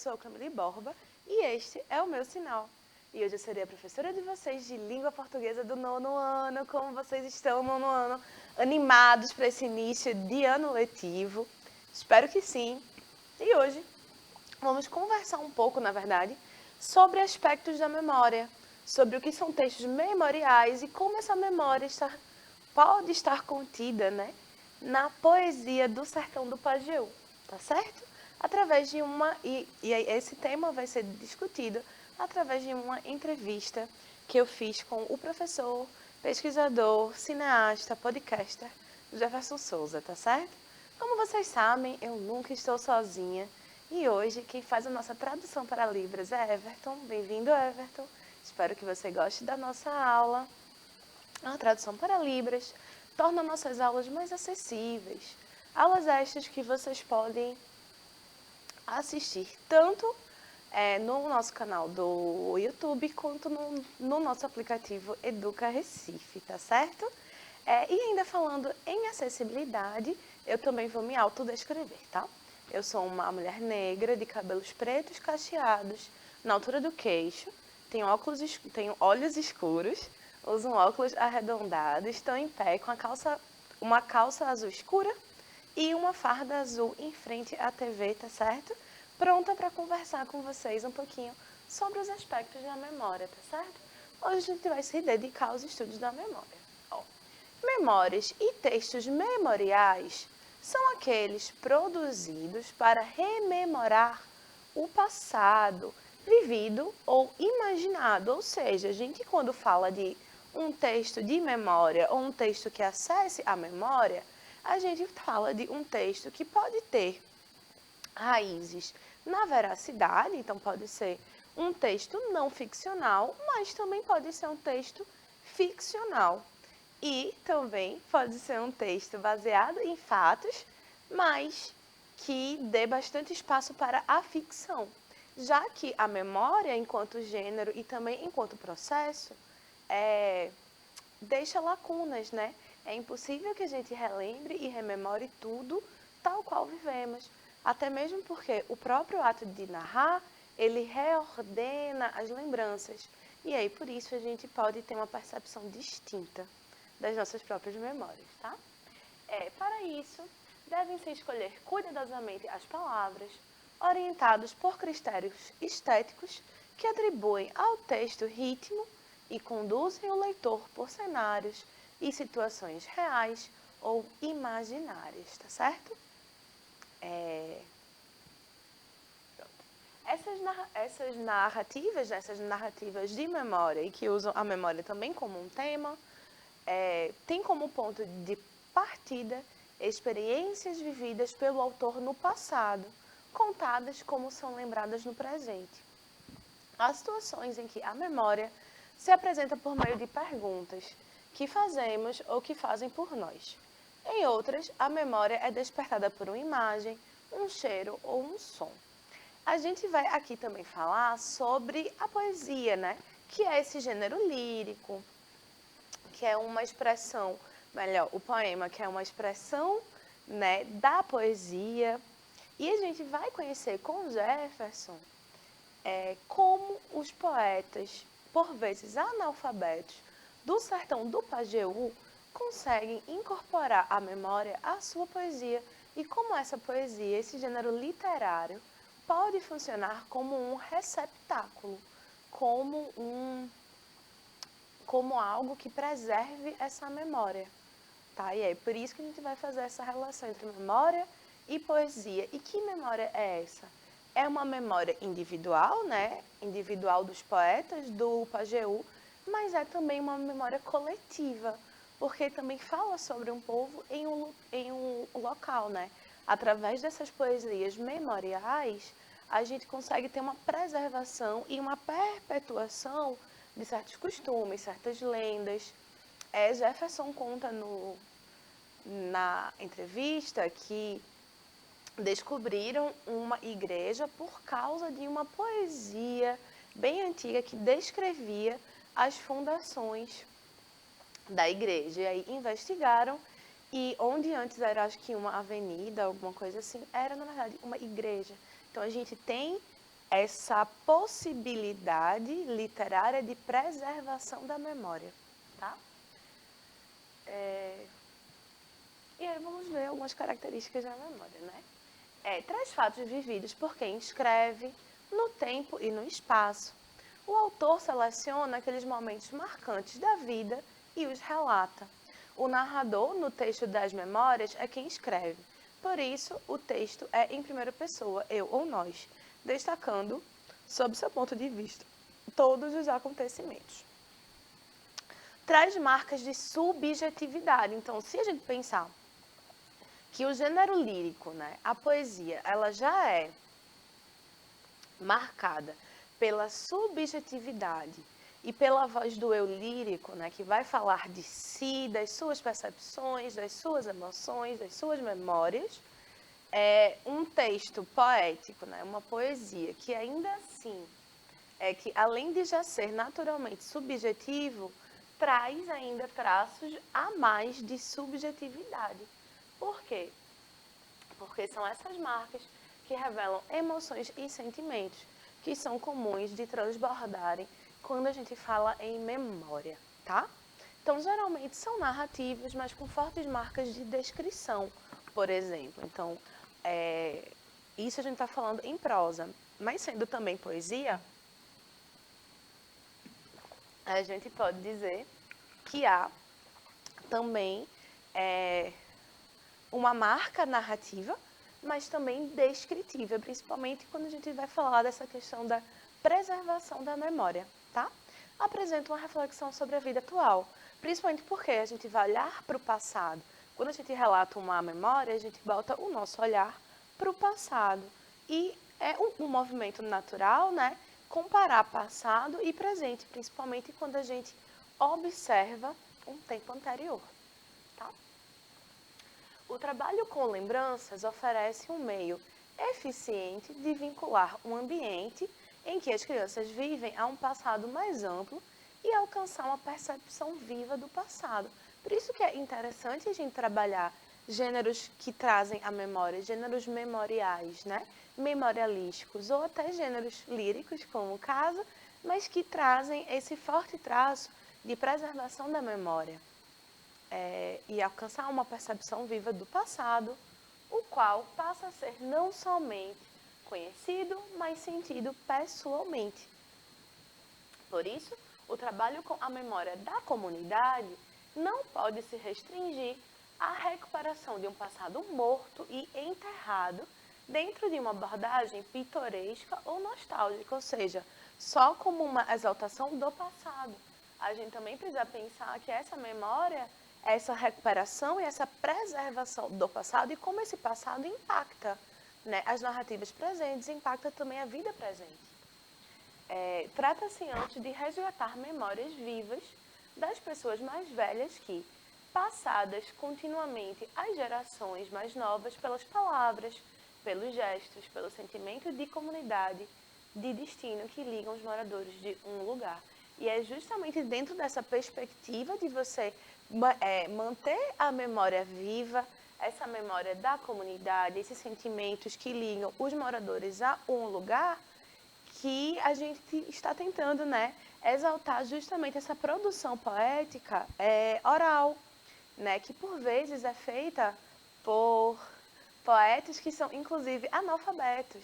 sou Camille Borba e este é o meu sinal. E hoje eu serei a professora de vocês de língua portuguesa do 9º ano. Como vocês estão, 9º ano? Animados para esse início de ano letivo? Espero que sim. E hoje vamos conversar um pouco, na verdade, sobre aspectos da memória, sobre o que são textos memoriais e como essa memória pode estar contida, né, na poesia do Sertão do Pajeú, tá certo? Através de esse tema vai ser discutido através de uma entrevista que eu fiz com o professor, pesquisador, cineasta, podcaster Jefferson Souza, tá certo? Como vocês sabem, eu nunca estou sozinha e hoje quem faz a nossa tradução para Libras é Everton. Bem-vindo, Everton. Espero que você goste da nossa aula. A tradução para Libras torna nossas aulas mais acessíveis. Aulas estas que vocês podem assistir tanto no nosso canal do YouTube quanto no nosso aplicativo Educa Recife, tá certo? E ainda falando em acessibilidade, eu também vou me autodescrever, tá? Eu sou uma mulher negra de cabelos pretos cacheados na altura do queixo, tenho olhos escuros, uso um óculos arredondado, estou em pé com uma calça azul escura e uma farda azul em frente à TV, tá certo? Pronta para conversar com vocês um pouquinho sobre os aspectos da memória, tá certo? Hoje a gente vai se dedicar aos estudos da memória. Memórias e textos memoriais são aqueles produzidos para rememorar o passado, vivido ou imaginado. Ou seja, a gente quando fala de um texto de memória ou um texto que acesse a memória, a gente fala de um texto que pode ter raízes na veracidade, então pode ser um texto não ficcional, mas também pode ser um texto ficcional. E também pode ser um texto baseado em fatos, mas que dê bastante espaço para a ficção, já que a memória, enquanto gênero e também enquanto processo, deixa lacunas, né? É impossível que a gente relembre e rememore tudo tal qual vivemos. Até mesmo porque o próprio ato de narrar, ele reordena as lembranças. E aí, por isso, a gente pode ter uma percepção distinta das nossas próprias memórias, tá? Para isso, devem-se escolher cuidadosamente as palavras, orientados por critérios estéticos que atribuem ao texto ritmo e conduzem o leitor por cenários e situações reais ou imaginárias, tá certo? Essas narrativas de memória e que usam a memória também como um tema, tem como ponto de partida experiências vividas pelo autor no passado, contadas como são lembradas no presente. Há situações em que a memória se apresenta por meio de perguntas que fazemos ou que fazem por nós. Em outras, a memória é despertada por uma imagem, um cheiro ou um som. A gente vai aqui também falar sobre a poesia, né? Que é esse gênero lírico, que é uma expressão, melhor, o poema, que é uma expressão, né, da poesia. E a gente vai conhecer com Jefferson como os poetas, por vezes analfabetos, do sertão do Pajeú, conseguem incorporar a memória à sua poesia e como essa poesia, esse gênero literário, pode funcionar como um receptáculo, como algo que preserve essa memória. Tá? E é por isso que a gente vai fazer essa relação entre memória e poesia. E que memória é essa? É uma memória individual, né? Individual dos poetas do Pajeú, mas é também uma memória coletiva, porque também fala sobre um povo em um local, né? Através dessas poesias memoriais, a gente consegue ter uma preservação e uma perpetuação de certos costumes, certas lendas. Jefferson conta na entrevista que descobriram uma igreja por causa de uma poesia bem antiga que descrevia as fundações da igreja. E aí investigaram e onde antes era, acho que uma avenida, alguma coisa assim, era na verdade uma igreja. Então a gente tem essa possibilidade literária de preservação da memória, tá? E aí vamos ver algumas características da memória, né? Traz fatos vividos por quem escreve no tempo e no espaço. O autor seleciona aqueles momentos marcantes da vida e os relata. O narrador, no texto das memórias, é quem escreve. Por isso, o texto é em primeira pessoa, eu ou nós, destacando, sob seu ponto de vista, todos os acontecimentos. Traz marcas de subjetividade. Então, se a gente pensar que o gênero lírico, né, a poesia, ela já é marcada pela subjetividade e pela voz do eu lírico, né, que vai falar de si, das suas percepções, das suas emoções, das suas memórias, um texto poético, né, uma poesia que ainda assim que além de já ser naturalmente subjetivo, traz ainda traços a mais de subjetividade. Por quê? Porque são essas marcas que revelam emoções e sentimentos que são comuns de transbordarem quando a gente fala em memória, tá? Então, geralmente são narrativas, mas com fortes marcas de descrição, por exemplo. Então, isso a gente está falando em prosa, mas sendo também poesia, a gente pode dizer que há também uma marca narrativa, mas também descritiva, principalmente quando a gente vai falar dessa questão da preservação da memória, tá? Apresenta uma reflexão sobre a vida atual, principalmente porque a gente vai olhar para o passado. Quando a gente relata uma memória, a gente bota o nosso olhar para o passado. E é um movimento natural, né? Comparar passado e presente, principalmente quando a gente observa um tempo anterior, tá? O trabalho com lembranças oferece um meio eficiente de vincular um ambiente em que as crianças vivem a um passado mais amplo e alcançar uma percepção viva do passado. Por isso que é interessante a gente trabalhar gêneros que trazem a memória, gêneros memoriais, né? Memorialísticos, ou até gêneros líricos, como o caso, mas que trazem esse forte traço de preservação da memória. E alcançar uma percepção viva do passado, o qual passa a ser não somente conhecido, mas sentido pessoalmente. Por isso, o trabalho com a memória da comunidade não pode se restringir à recuperação de um passado morto e enterrado dentro de uma abordagem pitoresca ou nostálgica, ou seja, só como uma exaltação do passado. A gente também precisa pensar que essa memória, essa recuperação e essa preservação do passado e como esse passado impacta, né, as narrativas presentes, impacta também a vida presente. Trata-se antes de resgatar memórias vivas das pessoas mais velhas que, passadas continuamente às gerações mais novas pelas palavras, pelos gestos, pelo sentimento de comunidade, de destino que ligam os moradores de um lugar. E é justamente dentro dessa perspectiva de você manter a memória viva, essa memória da comunidade, esses sentimentos que ligam os moradores a um lugar, que a gente está tentando, né, exaltar justamente essa produção poética oral, né, que por vezes é feita por poetas que são, inclusive, analfabetos,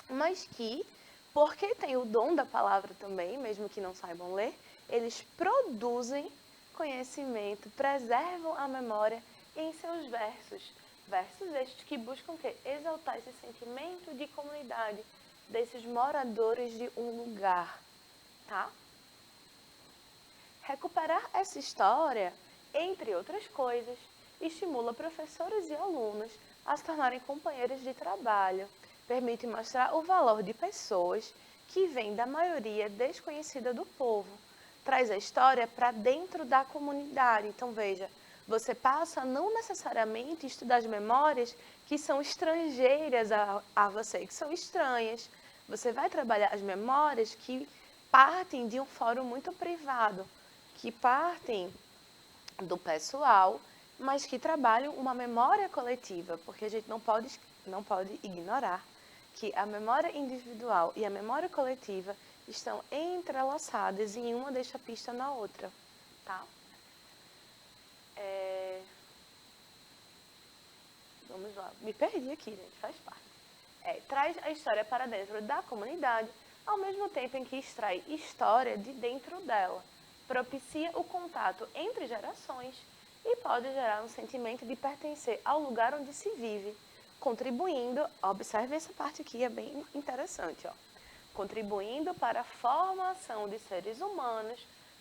mas que, porque tem o dom da palavra também, mesmo que não saibam ler, eles produzem conhecimento, preservam a memória em seus versos. Versos estes que buscam o quê? Exaltar esse sentimento de comunidade desses moradores de um lugar, tá? Recuperar essa história, entre outras coisas, estimula professores e alunos a se tornarem companheiros de trabalho, permite mostrar o valor de pessoas que vêm da maioria desconhecida do povo, traz a história para dentro da comunidade. Então, veja, você passa a não necessariamente estudar as memórias que são estrangeiras a você, que são estranhas. Você vai trabalhar as memórias que partem de um fórum muito privado, que partem do pessoal, mas que trabalham uma memória coletiva, porque a gente não pode ignorar que a memória individual e a memória coletiva estão entrelaçadas e uma deixa pista na outra, tá? Vamos lá, me perdi aqui, gente, faz parte. Traz a história para dentro da comunidade, ao mesmo tempo em que extrai história de dentro dela, propicia o contato entre gerações e pode gerar um sentimento de pertencer ao lugar onde se vive, contribuindo, observe essa parte aqui, é bem interessante, ó, contribuindo para a formação de seres humanos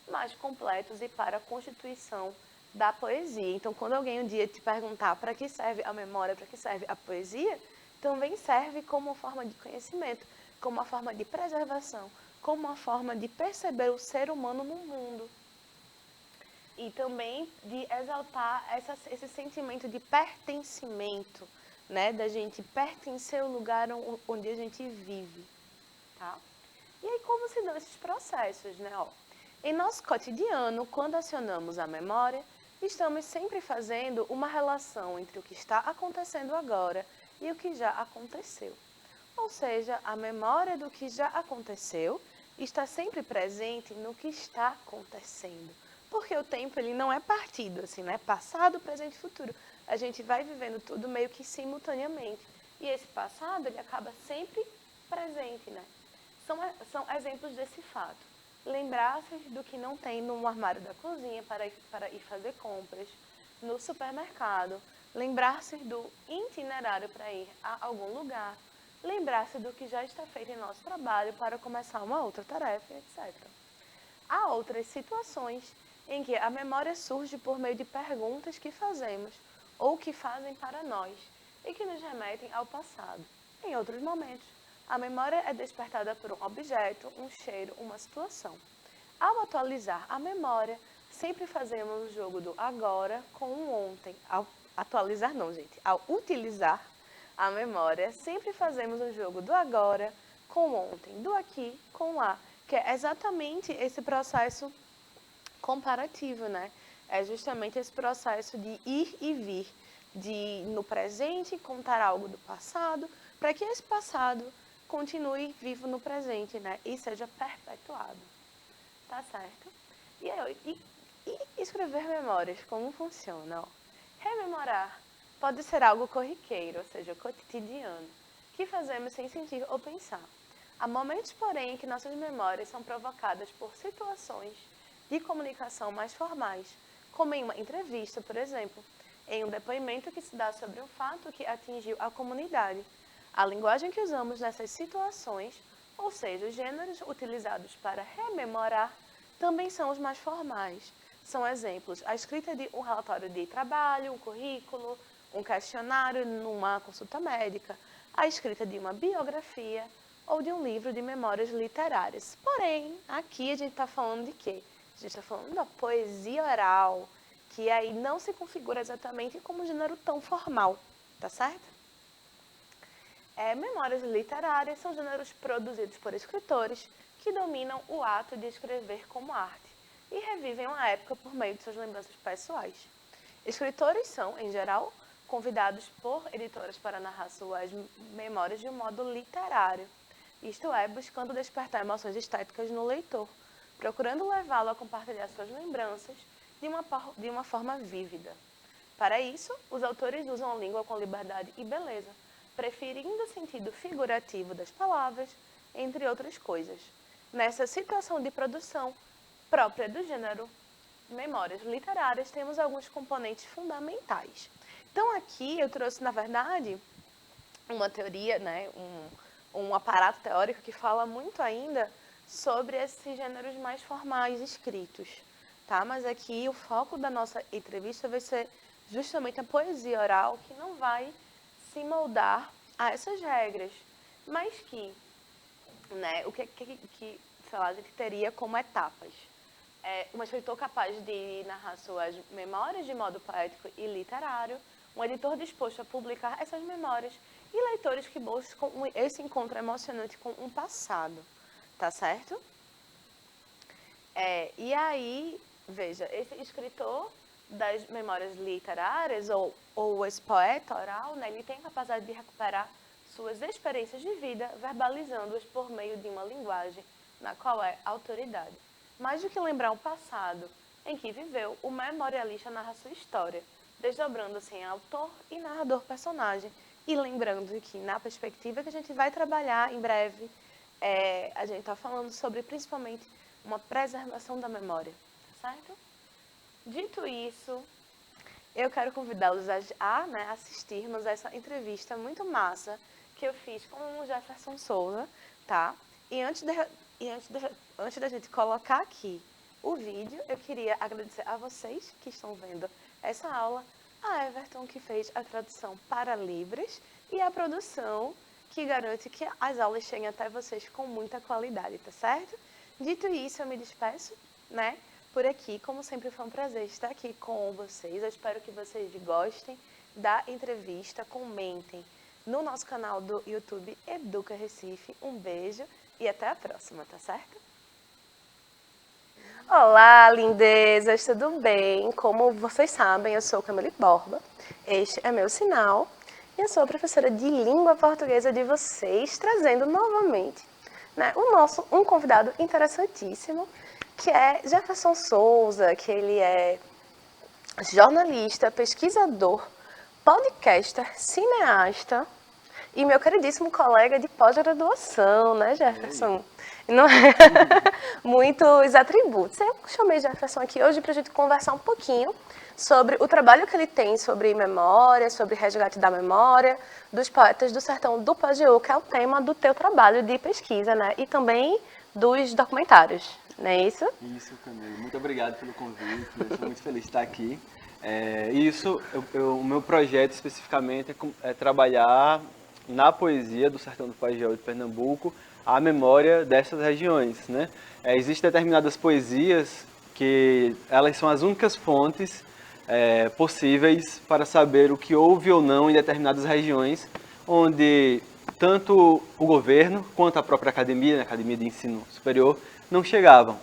mais completos e para a constituição da poesia. Então, quando alguém um dia te perguntar para que serve a memória, para que serve a poesia, também serve como uma forma de conhecimento, como uma forma de preservação, como uma forma de perceber o ser humano no mundo. E também de exaltar esse sentimento de pertencimento, né? Da gente pertencer ao lugar onde a gente vive, tá? E aí, como se dão esses processos, né? Ó, em nosso cotidiano, quando acionamos a memória, estamos sempre fazendo uma relação entre o que está acontecendo agora e o que já aconteceu. Ou seja, a memória do que já aconteceu está sempre presente no que está acontecendo. Porque o tempo ele não é partido, assim, né? Passado, presente e futuro. A gente vai vivendo tudo meio que simultaneamente. E esse passado, ele acaba sempre presente, né? São exemplos desse fato. Lembrar-se do que não tem no armário da cozinha para ir fazer compras, no supermercado. Lembrar-se do itinerário para ir a algum lugar. Lembrar-se do que já está feito em nosso trabalho para começar uma outra tarefa, etc. Há outras situações em que a memória surge por meio de perguntas que fazemos ou que fazem para nós e que nos remetem ao passado. Em outros momentos, a memória é despertada por um objeto, um cheiro, uma situação. Ao atualizar a memória, sempre fazemos o jogo do agora com o ontem. Ao utilizar a memória, sempre fazemos o jogo do agora com o ontem, do aqui com o lá, que é exatamente esse processo comparativo, né? É justamente esse processo de ir e vir, de no presente contar algo do passado, para que esse passado continue vivo no presente, né? E seja perpetuado. Tá certo? E escrever memórias, como funciona? Ó? Rememorar pode ser algo corriqueiro, ou seja, cotidiano, que fazemos sem sentir ou pensar. Há momentos, porém, em que nossas memórias são provocadas por situações de comunicação mais formais, como em uma entrevista, por exemplo, em um depoimento que se dá sobre um fato que atingiu a comunidade. A linguagem que usamos nessas situações, ou seja, os gêneros utilizados para rememorar, também são os mais formais. São exemplos: a escrita de um relatório de trabalho, um currículo, um questionário numa consulta médica, a escrita de uma biografia ou de um livro de memórias literárias. Porém, aqui a gente está falando de quê? A gente está falando da poesia oral, que aí não se configura exatamente como um gênero tão formal, tá certo? Memórias literárias são gêneros produzidos por escritores que dominam o ato de escrever como arte e revivem uma época por meio de suas lembranças pessoais. Escritores são, em geral, convidados por editoras para narrar suas memórias de um modo literário, isto é, buscando despertar emoções estéticas no leitor, procurando levá-lo a compartilhar suas lembranças de uma forma vívida. Para isso, os autores usam a língua com liberdade e beleza, preferindo o sentido figurativo das palavras, entre outras coisas. Nessa situação de produção própria do gênero memórias literárias, temos alguns componentes fundamentais. Então, aqui eu trouxe, na verdade, uma teoria, né, um aparato teórico que fala muito ainda sobre esses gêneros mais formais escritos, tá? Mas aqui o foco da nossa entrevista vai ser justamente a poesia oral, que não vai se moldar a essas regras, mas que, né, o que sei lá, a gente teria como etapas. Um escritor capaz de narrar suas memórias de modo poético e literário, um editor disposto a publicar essas memórias e leitores que buscam esse encontro emocionante com um passado, tá certo? E aí, veja, esse escritor das memórias literárias ou esse poeta oral, né, ele tem a capacidade de recuperar suas experiências de vida, verbalizando-as por meio de uma linguagem na qual é autoridade. Mais do que lembrar um passado em que viveu, o memorialista narra sua história, desdobrando-se em autor e narrador personagem, e lembrando que na perspectiva que a gente vai trabalhar em breve, a gente está falando sobre principalmente uma preservação da memória, certo? Dito isso, eu quero convidá-los a assistirmos essa entrevista muito massa que eu fiz com o Jefferson Souza, tá? E antes da gente colocar aqui o vídeo, eu queria agradecer a vocês que estão vendo essa aula, a Everton, que fez a tradução para Libras, e a produção, que garante que as aulas cheguem até vocês com muita qualidade, tá certo? Dito isso, eu me despeço, né? Por aqui, como sempre, foi um prazer estar aqui com vocês. Eu espero que vocês gostem da entrevista, comentem no nosso canal do YouTube Educa Recife. Um beijo e até a próxima, tá certo? Olá, lindezas, tudo bem? Como vocês sabem, eu sou Camille Borba, este é meu sinal e eu sou a professora de língua portuguesa de vocês, trazendo novamente, né, um convidado interessantíssimo, que é Jefferson Souza, que ele é jornalista, pesquisador, podcaster, cineasta e meu queridíssimo colega de pós-graduação, né, Jefferson? Não é? Muitos atributos. Eu chamei Jefferson aqui hoje para a gente conversar um pouquinho sobre o trabalho que ele tem sobre memória, sobre resgate da memória dos poetas do sertão do Pajeú, que é o tema do teu trabalho de pesquisa, né? E também dos documentários, não é isso? Isso, Camille. Muito obrigado pelo convite. Eu estou muito feliz de estar aqui. O meu projeto especificamente é trabalhar na poesia do sertão do Pajeú de Pernambuco a memória dessas regiões, né? Existem determinadas poesias que elas são as únicas fontes possíveis para saber o que houve ou não em determinadas regiões, onde tanto o governo quanto a própria academia, a Academia de Ensino Superior, não chegavam.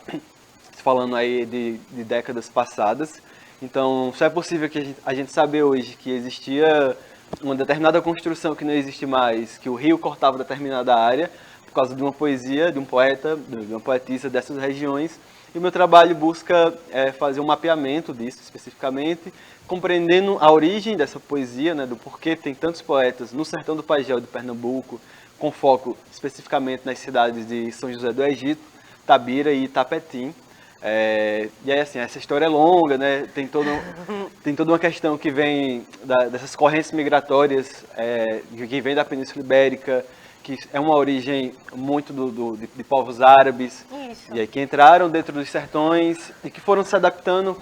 Falando aí de décadas passadas. Então, só é possível que a gente saber hoje que existia uma determinada construção que não existe mais, que o rio cortava determinada área, por causa de uma poesia, de um poeta, de uma poetisa dessas regiões. E o meu trabalho busca fazer um mapeamento disso especificamente, compreendendo a origem dessa poesia, né, do porquê tem tantos poetas no sertão do Pajeú de Pernambuco, com foco especificamente nas cidades de São José do Egito, Tabira e Itapetim. E aí, assim, essa história é longa, né? Tem toda uma questão que vem dessas correntes migratórias que vem da Península Ibérica, que é uma origem muito de povos árabes. Isso. E aí, que entraram dentro dos sertões e que foram se adaptando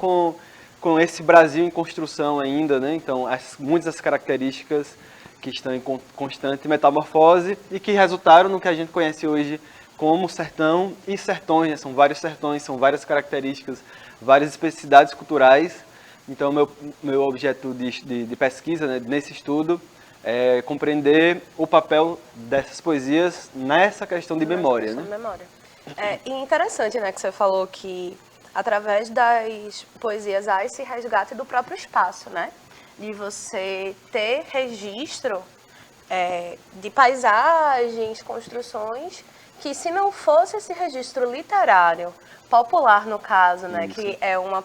com esse Brasil em construção ainda, né? Então, muitas das características que estão em constante metamorfose e que resultaram no que a gente conhece hoje como sertão e sertões, né? São vários sertões, são várias características, várias especificidades culturais. Então, meu objeto de pesquisa, né, nesse estudo é compreender o papel dessas poesias nessa questão de memória. Né? Memória. E interessante, né, que você falou que através das poesias há esse resgate do próprio espaço, né? De você ter registro de paisagens, construções, que se não fosse esse registro literário, popular no caso, né, que é uma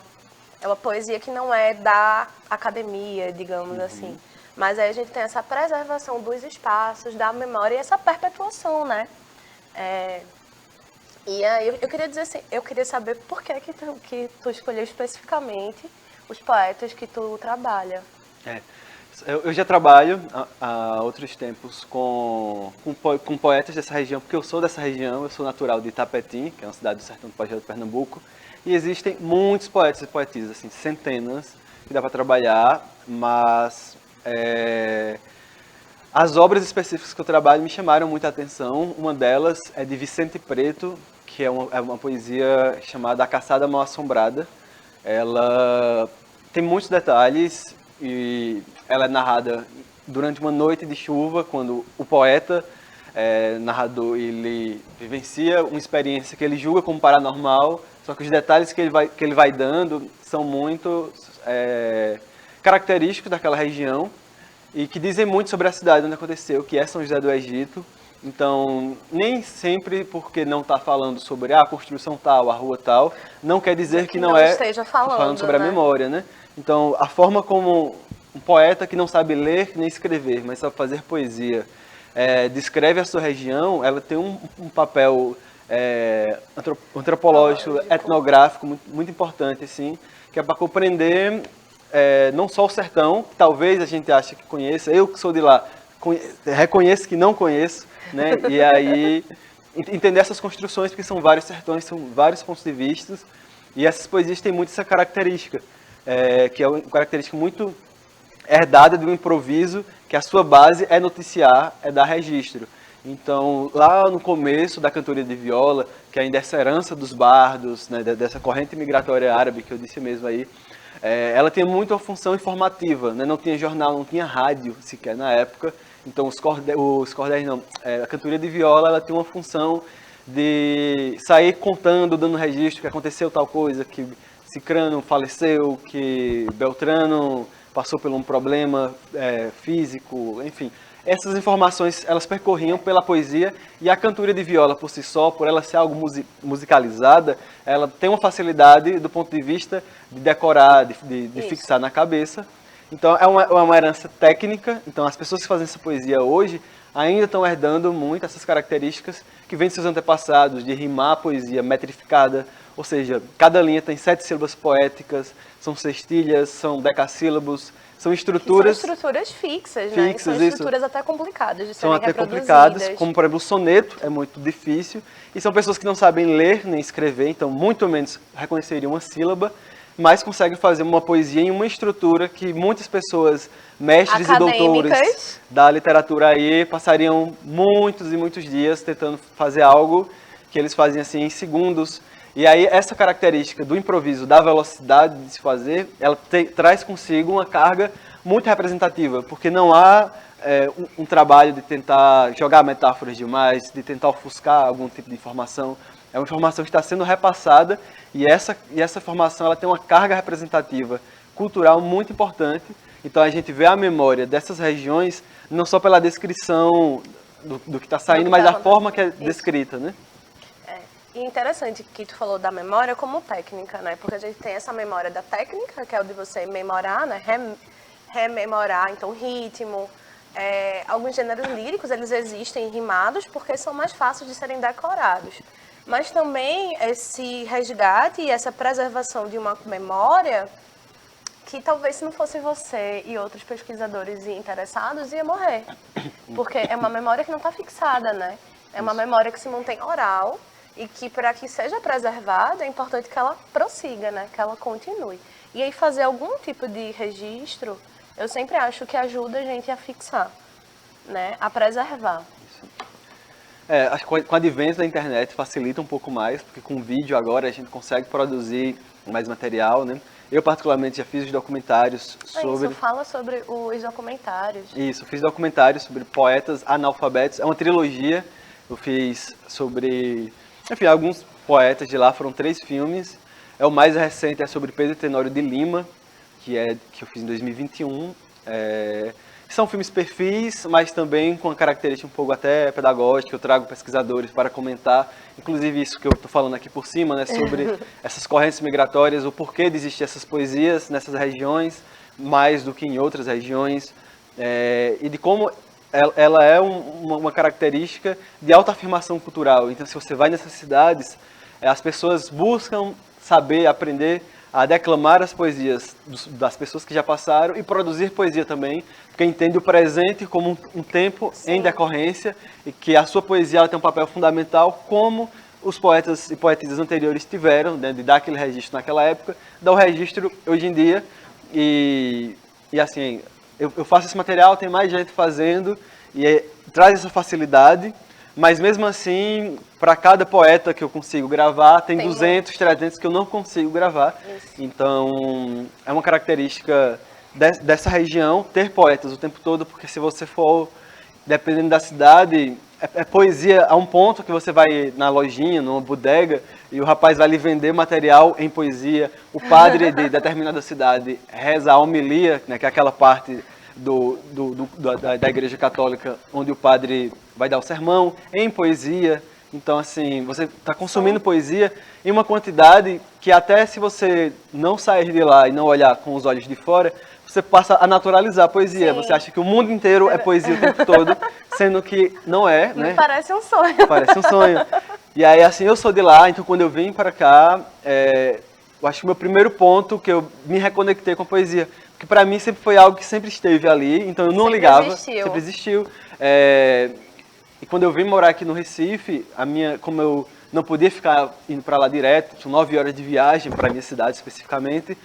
poesia que não é da academia, digamos assim, mas aí a gente tem essa preservação dos espaços, da memória e essa perpetuação, né? E aí eu queria dizer assim, eu queria saber por que tu escolheu especificamente os poetas que tu trabalha. Eu já trabalho há outros tempos com poetas dessa região, porque eu sou dessa região, eu sou natural de Itapetim, que é uma cidade do sertão do Pajeú de Pernambuco, e existem muitos poetas e poetisas, assim, centenas, que dá para trabalhar, mas as obras específicas que eu trabalho me chamaram muita atenção. Uma delas é de Vicente Preto, que é uma poesia chamada A Caçada Mal Assombrada. Ela tem muitos detalhes e ela é narrada durante uma noite de chuva, quando o poeta, narrador, ele vivencia uma experiência que ele julga como paranormal, só que os detalhes que ele vai dando são muito característicos daquela região. e que dizem muito sobre a cidade onde aconteceu, que é São José do Egito. Então, nem sempre porque não está falando sobre a construção tal, a rua tal, não quer dizer que não esteja falando sobre a né? memória, né? Então, a forma como um poeta que não sabe ler nem escrever, mas sabe fazer poesia, descreve a sua região, ela tem um papel antropológico, etnográfico muito importante, assim, que é para compreender não só o sertão, que talvez a gente ache que conheça, eu que sou de lá, reconheço que não conheço, né? E aí entender essas construções, porque são vários sertões, são vários pontos de vista, e essas poesias têm muito essa característica, que é uma característica muito herdada do improviso, que a sua base é noticiar, é dar registro. Então, lá no começo da cantoria de viola, que ainda é essa herança dos bardos, né, dessa corrente migratória árabe que eu disse mesmo aí, ela tinha muito a função informativa, né? Não tinha jornal, não tinha rádio sequer na época. Então, a cantoria de viola ela tem uma função de sair contando, dando registro que aconteceu tal coisa, que Cicrano faleceu, que Beltrano passou por um problema físico, enfim. Essas informações, elas percorriam pela poesia, e a cantoria de viola por si só, por ela ser algo musicalizada, ela tem uma facilidade do ponto de vista de decorar, de fixar na cabeça. Então é uma herança técnica. Então as pessoas que fazem essa poesia hoje ainda estão herdando muito essas características que vêm de seus antepassados, de rimar a poesia metrificada, ou seja, cada linha tem 7 sílabas poéticas, são sextilhas, são decassílabos, são estruturas... São estruturas fixas, né? São estruturas até complicadas de serem reproduzidas. São até complicadas, como por exemplo o soneto é muito difícil, e são pessoas que não sabem ler nem escrever, então muito menos reconheceriam uma sílaba, mas conseguem fazer uma poesia em uma estrutura que muitas pessoas, mestres e doutores da literatura aí, passariam muitos e muitos dias tentando fazer algo que eles faziam assim em segundos. E aí essa característica do improviso, da velocidade de se fazer, ela traz consigo uma carga muito representativa, porque não há um trabalho de tentar jogar metáforas demais, de tentar ofuscar algum tipo de informação. É uma informação que está sendo repassada, e essa formação ela tem uma carga representativa cultural muito importante. Então a gente vê a memória dessas regiões não só pela descrição do que está saindo, mas da forma que é descrita, né? E interessante que tu falou da memória como técnica, né? Porque a gente tem essa memória da técnica, que é o de você memorar, né? Rememorar, então ritmo. Alguns gêneros líricos, eles existem rimados porque são mais fáceis de serem decorados. Mas também esse resgate e essa preservação de uma memória que talvez se não fosse você e outros pesquisadores e interessados, ia morrer. Porque é uma memória que não está fixada, né? É uma memória que se mantém oral e que, para que seja preservada, é importante que ela prossiga, né? Que ela continue. E aí fazer algum tipo de registro, eu sempre acho que ajuda a gente a fixar, né? A preservar. Acho que com o advento da internet facilita um pouco mais, porque com vídeo agora a gente consegue produzir mais material, né? Eu, particularmente, já fiz os documentários sobre... Isso, fala sobre os documentários. Isso, fiz documentários sobre poetas analfabetos. É uma trilogia. Eu fiz sobre... Enfim, alguns poetas de lá, foram 3 filmes. O mais recente é sobre Pedro Tenório de Lima, que eu fiz em 2021. São filmes perfis, mas também com uma característica um pouco até pedagógica. Eu trago pesquisadores para comentar, inclusive isso que eu estou falando aqui por cima, né, sobre essas correntes migratórias, o porquê de existir essas poesias nessas regiões, mais do que em outras regiões, e de como ela é uma característica de autoafirmação cultural. Então, se você vai nessas cidades, as pessoas buscam saber, aprender a declamar as poesias das pessoas que já passaram e produzir poesia também, porque entende o presente como um tempo em decorrência, e que a sua poesia ela tem um papel fundamental, como os poetas e poetisas anteriores tiveram, né, de dar aquele registro naquela época, dar o registro hoje em dia. E assim, eu faço esse material, tem mais gente fazendo, e traz essa facilidade. Mas mesmo assim, para cada poeta que eu consigo gravar, tem 200, 300 que eu não consigo gravar. Isso. Então, é uma característica dessa região ter poetas o tempo todo, porque se você for, dependendo da cidade, é poesia a um ponto que você vai na lojinha, numa bodega, e o rapaz vai lhe vender material em poesia. O padre de determinada cidade reza a homilia, né, que é aquela parte da Igreja Católica, onde o padre vai dar o sermão, em poesia. Então, assim, você está consumindo poesia em uma quantidade que até se você não sair de lá e não olhar com os olhos de fora, você passa a naturalizar a poesia. Sim. Você acha que o mundo inteiro é poesia o tempo todo, sendo que não é, né? Parece um sonho. Parece um sonho. E aí, assim, eu sou de lá, então quando eu vim para cá, eu acho que o meu primeiro ponto que eu me reconectei com a poesia, porque para mim sempre foi algo que sempre esteve ali, então eu não ligava. Sempre existiu. E quando eu vim morar aqui no Recife, como eu não podia ficar indo para lá direto, são 9 horas de viagem para a minha cidade especificamente,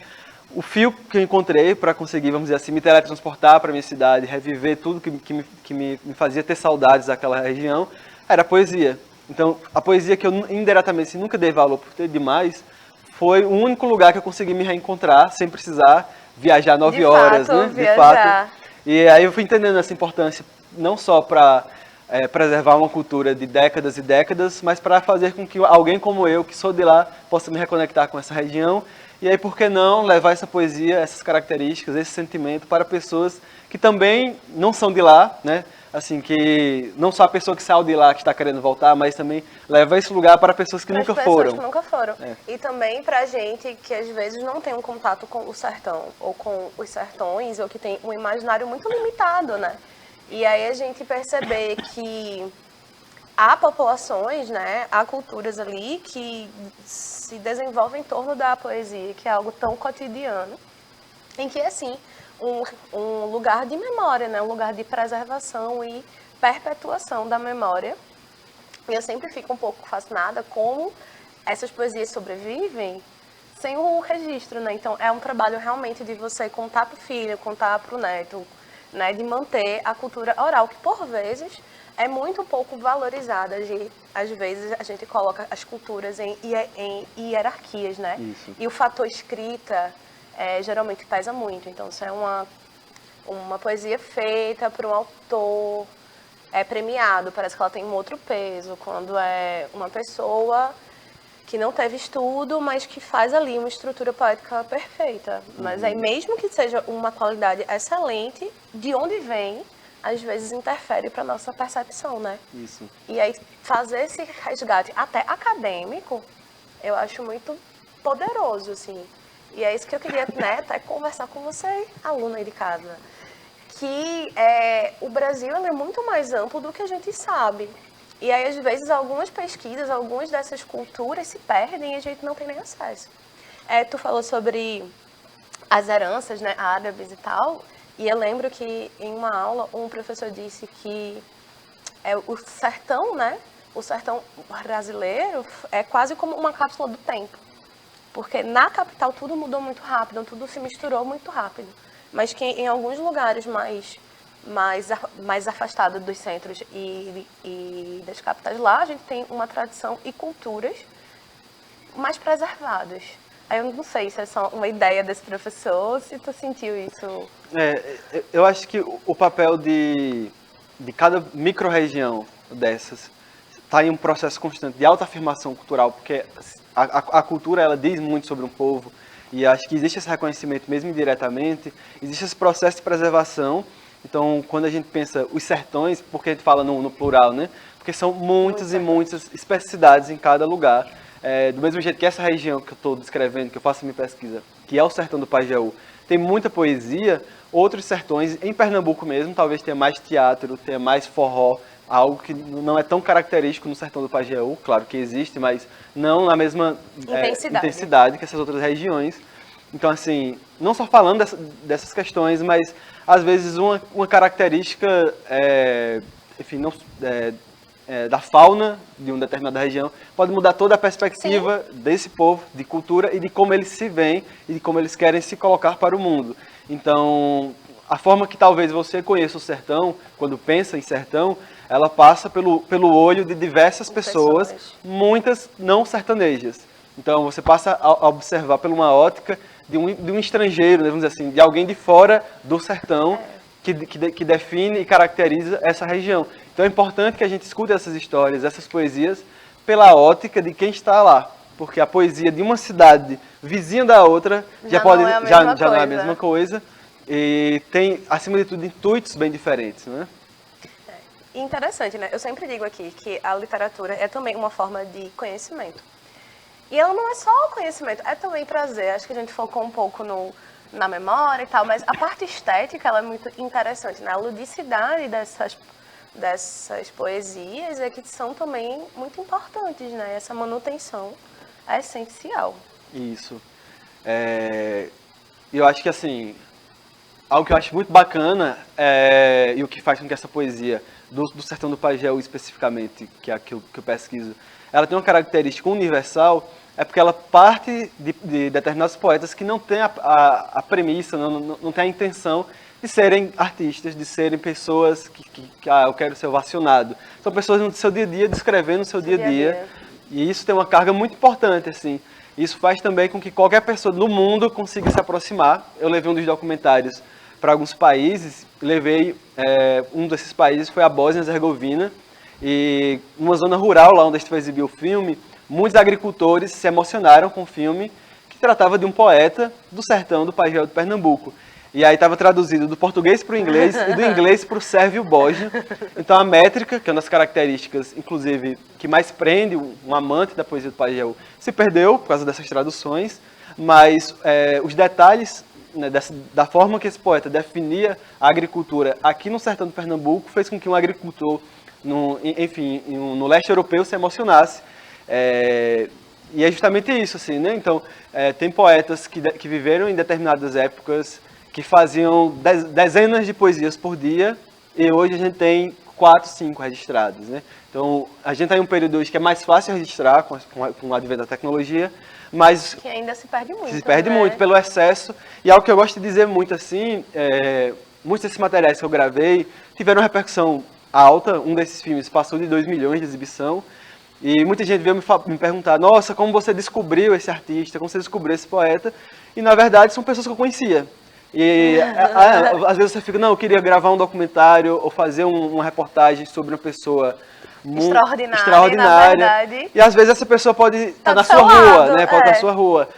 o fio que eu encontrei para conseguir, vamos dizer assim, me teletransportar para a minha cidade, reviver tudo que me fazia ter saudades daquela região, era a poesia. Então, a poesia que eu indiretamente nunca dei valor por ter demais, foi o único lugar que eu consegui me reencontrar sem precisar viajar 9 horas, né? De fato. E aí eu fui entendendo essa importância, não só para preservar uma cultura de décadas e décadas, mas para fazer com que alguém como eu, que sou de lá, possa me reconectar com essa região. E aí, por que não levar essa poesia, essas características, esse sentimento para pessoas que também não são de lá, né? Assim, que não só a pessoa que saiu de lá que está querendo voltar, mas também leva esse lugar para pessoas que nunca foram. Que nunca foram. E também para gente que às vezes não tem um contato com o sertão, ou com os sertões, ou que tem um imaginário muito limitado, né? E aí a gente perceber que há populações, né, há culturas ali que se desenvolvem em torno da poesia, que é algo tão cotidiano, em que, assim, um lugar de memória, né, um lugar de preservação e perpetuação da memória. E eu sempre fico um pouco fascinada como essas poesias sobrevivem sem o registro, né? Então, é um trabalho realmente de você contar para o filho, contar para o neto, né, de manter a cultura oral, que por vezes é muito pouco valorizada. Às vezes a gente coloca as culturas em hierarquias, né? Isso. E o fator escrita geralmente pesa muito. Então, se é uma poesia feita por um autor premiado, parece que ela tem um outro peso. Quando é uma pessoa que não teve estudo, mas que faz ali uma estrutura poética perfeita. Mas aí, mesmo que seja uma qualidade excelente, de onde vem, às vezes interfere para nossa percepção, né? Isso. E aí, fazer esse resgate até acadêmico, eu acho muito poderoso, assim. E é isso que eu queria, né, até conversar com você, aluna aí de casa. Que o Brasil é muito mais amplo do que a gente sabe. E aí, às vezes, algumas pesquisas, algumas dessas culturas se perdem e a gente não tem nem acesso. Tu falou sobre as heranças, né, árabes e tal, e eu lembro que em uma aula um professor disse que o sertão, né, o sertão brasileiro é quase como uma cápsula do tempo. Porque na capital tudo mudou muito rápido, tudo se misturou muito rápido. Mas que em alguns lugares mais afastado dos centros e das capitais, lá a gente tem uma tradição e culturas mais preservadas. Aí eu não sei se é só uma ideia desse professor, se tu sentiu isso. Eu acho que o papel de cada micro-região dessas está em um processo constante de autoafirmação cultural, porque a cultura ela diz muito sobre um povo, e acho que existe esse reconhecimento mesmo indiretamente, existe esse processo de preservação. Então, quando a gente pensa os sertões, porque a gente fala no plural, né? Porque são muitas e muitas especificidades em cada lugar. Do mesmo jeito que essa região que eu estou descrevendo, que eu faço minha pesquisa, que é o sertão do Pajeú, tem muita poesia, outros sertões, em Pernambuco mesmo, talvez tenha mais teatro, tenha mais forró, algo que não é tão característico no sertão do Pajeú, claro que existe, mas não na mesma intensidade que essas outras regiões. Então, assim, não só falando dessas questões, mas às vezes uma característica, enfim, da fauna de uma determinada região pode mudar toda a perspectiva desse povo, de cultura e de como eles se veem e de como eles querem se colocar para o mundo. Então, a forma que talvez você conheça o sertão, quando pensa em sertão, ela passa pelo olho de diversas pessoas, muitas não sertanejas. Então, você passa a observar por uma ótica de um estrangeiro, né, vamos dizer assim, de alguém de fora do sertão, que define e caracteriza essa região. Então, é importante que a gente escute essas histórias, essas poesias, pela ótica de quem está lá. Porque a poesia de uma cidade vizinha da outra já não é a mesma coisa. e tem, acima de tudo, intuitos bem diferentes, né? E interessante, né? Eu sempre digo aqui que a literatura é também uma forma de conhecimento. E ela não é só o conhecimento, é também prazer. Acho que a gente focou um pouco na memória e tal, mas a parte estética ela é muito interessante, né? A ludicidade dessas poesias é que são também muito importantes, né? Essa manutenção é essencial. Isso. E eu acho que, assim, algo que eu acho muito bacana e o que faz com que essa poesia do Sertão do Pajéu especificamente, que é a que eu pesquiso, ela tem uma característica universal, é porque ela parte de determinados poetas que não têm a premissa, não têm a intenção de serem artistas, de serem pessoas que eu quero ser ovacionado. São pessoas no seu dia a dia, descrevendo o seu dia a dia, e isso tem uma carga muito importante, assim. Isso faz também com que qualquer pessoa no mundo consiga se aproximar. Eu levei um dos documentários para alguns países, um desses países foi a Bósnia-Herzegovina, e numa zona rural, lá onde a gente foi exibir o filme, muitos agricultores se emocionaram com o filme, que tratava de um poeta do sertão do Pajéu de Pernambuco. E aí estava traduzido do português para o inglês e do inglês para o sérvio bósnio. Então a métrica, que é uma das características, inclusive, que mais prende um amante da poesia do Pajéu, se perdeu por causa dessas traduções, mas os detalhes, né, da forma que esse poeta definia a agricultura aqui no sertão do Pernambuco fez com que um agricultor, no leste europeu, se emocionasse. E é justamente isso, assim, né? Então, tem poetas que viveram em determinadas épocas, que faziam dezenas de poesias por dia, e hoje a gente tem 4, 5 registradas, né? Então, a gente está em um período hoje que é mais fácil registrar com o advento da tecnologia, mas que ainda se perde muito. Se perde né? muito pelo excesso. E algo que eu gosto de dizer muito assim, muitos desses materiais que eu gravei tiveram uma repercussão alta. Um desses filmes passou de 2 milhões de exibição. E muita gente veio me perguntar, nossa, como você descobriu esse artista, como você descobriu esse poeta? E na verdade são pessoas que eu conhecia. E às vezes você fica, não, eu queria gravar um documentário ou fazer uma reportagem sobre uma pessoa extraordinária. Na verdade. E às vezes essa pessoa pode estar na sua rua, né? Pode estar na sua rua.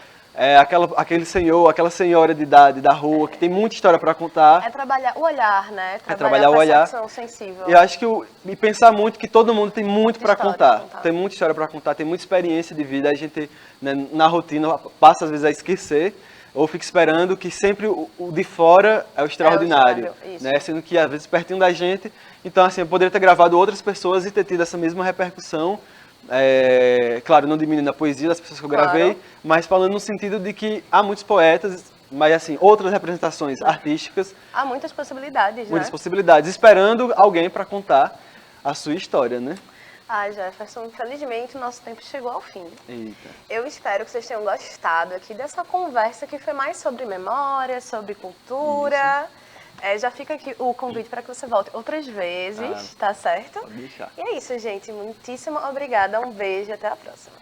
Aquele senhor, aquela senhora de idade da rua que tem muita história para contar. É trabalhar o olhar, né? Trabalhar o olhar. Sensível. E acho que e pensar muito que todo mundo tem muito para contar. Tem muita história para contar, tem muita experiência de vida. A gente, né, na rotina, passa às vezes a esquecer ou fica esperando que sempre o de fora é o extraordinário, né? Sendo que às vezes pertinho da gente. Então, assim, eu poderia ter gravado outras pessoas e ter tido essa mesma repercussão. Claro, não diminuindo a poesia das pessoas que eu gravei, mas falando no sentido de que há muitos poetas, mas assim, outras representações artísticas. Há muitas possibilidades, muitas possibilidades, esperando alguém para contar a sua história, né? Jefferson, infelizmente o nosso tempo chegou ao fim. Eita. Eu espero que vocês tenham gostado aqui dessa conversa que foi mais sobre memória, sobre cultura. Já fica aqui o convite para que você volte outras vezes, tá certo? Pode deixar. E é isso, gente. Muitíssimo obrigada. Um beijo e até a próxima.